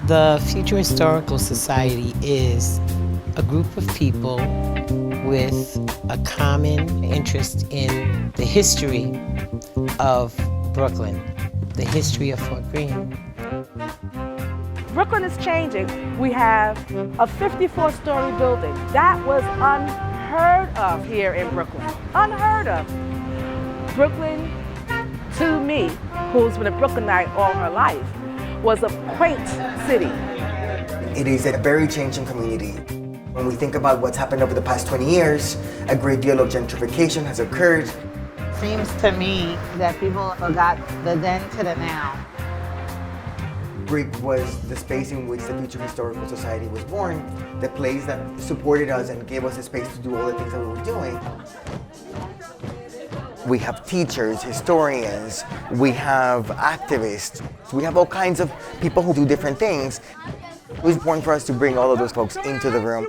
The Future Historical Society is a group of people with a common interest in the history of Brooklyn, the history of Fort Greene. Brooklyn is changing. We have a 54-story building. That was unheard of here in Brooklyn. Unheard of. Brooklyn, to me, who's been a Brooklynite all her life, was a quaint city. It is a very changing community. When we think about what's happened over the past 20 years, a great deal of gentrification has occurred. Seems to me that people forgot the then to the now. BRIC was the space in which the Future Historical Society was born, the place that supported us and gave us a space to do all the things that we were doing. We have teachers, historians, we have activists, we have all kinds of people who do different things. It was important for us to bring all of those folks into the room.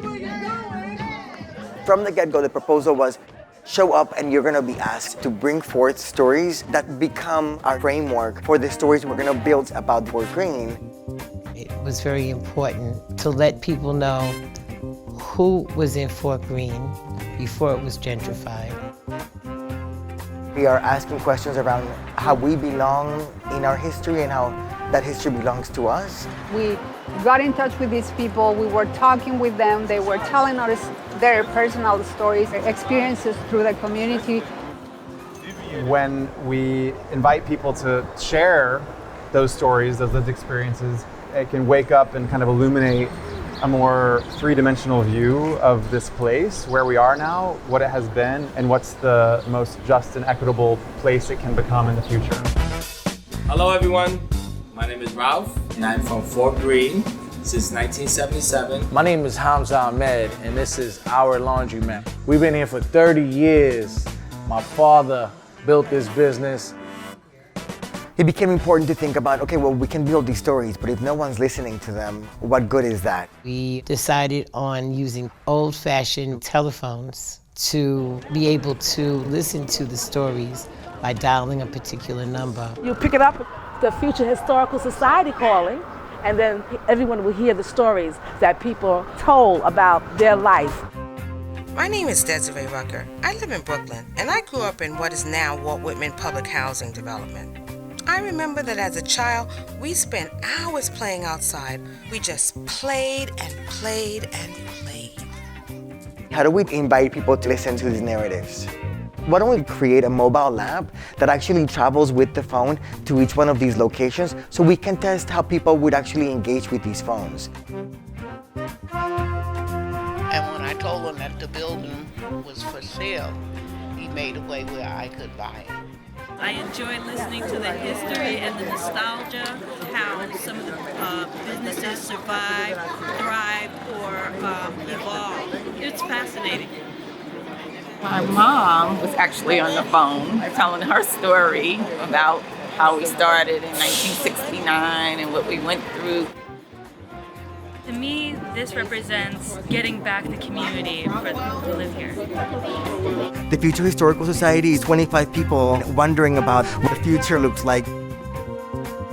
From the get-go, the proposal was show up and you're going to be asked to bring forth stories that become our framework for the stories we're going to build about Fort Greene. It was very important to let people know who was in Fort Greene before it was gentrified. We are asking questions around how we belong in our history and how that history belongs to us. We got in touch with these people, we were talking with them, they were telling us their personal stories, their experiences through the community. When we invite people to share those stories, those lived experiences, it can wake up and kind of illuminate a more three-dimensional view of this place, where we are now, what it has been, and what's the most just and equitable place it can become in the future. Hello everyone, my name is Ralph and I'm from Fort Greene since 1977. My name is Hamza Ahmed and this is our laundromat. We've been here for 30 years. My father built this business. It became important to think about, okay, well, we can build these stories, but if no one's listening to them, what good is that? We decided on using old-fashioned telephones to be able to listen to the stories by dialing a particular number. You pick it up, the Future Historical Society calling, and then everyone will hear the stories that people told about their life. My name is Desiree Rucker. I live in Brooklyn, and I grew up in what is now Walt Whitman Public Housing Development. I remember that as a child, we spent hours playing outside. We just played and played and played. How do we invite people to listen to these narratives? Why don't we create a mobile lab that actually travels with the phone to each one of these locations so we can test how people would actually engage with these phones? And when I told him that the building was for sale, he made a way where I could buy it. I enjoy listening to the history and the nostalgia, how some of the businesses survive, thrive, or evolve. It's fascinating. My mom was actually on the phone telling her story about how we started in 1969 and what we went through. To me, this represents getting back the community for the people who live here. The Future Historical Society is 25 people wondering about what the future looks like.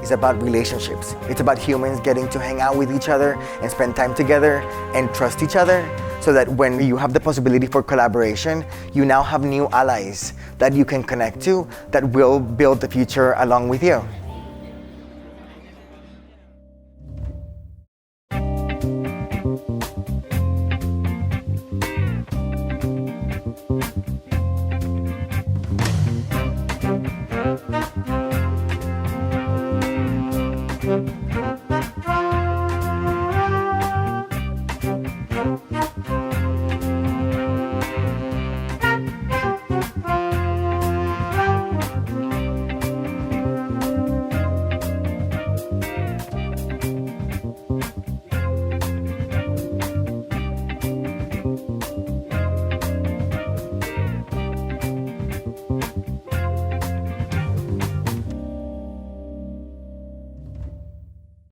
It's about relationships. It's about humans getting to hang out with each other and spend time together and trust each other, so that when you have the possibility for collaboration, you now have new allies that you can connect to that will build the future along with you.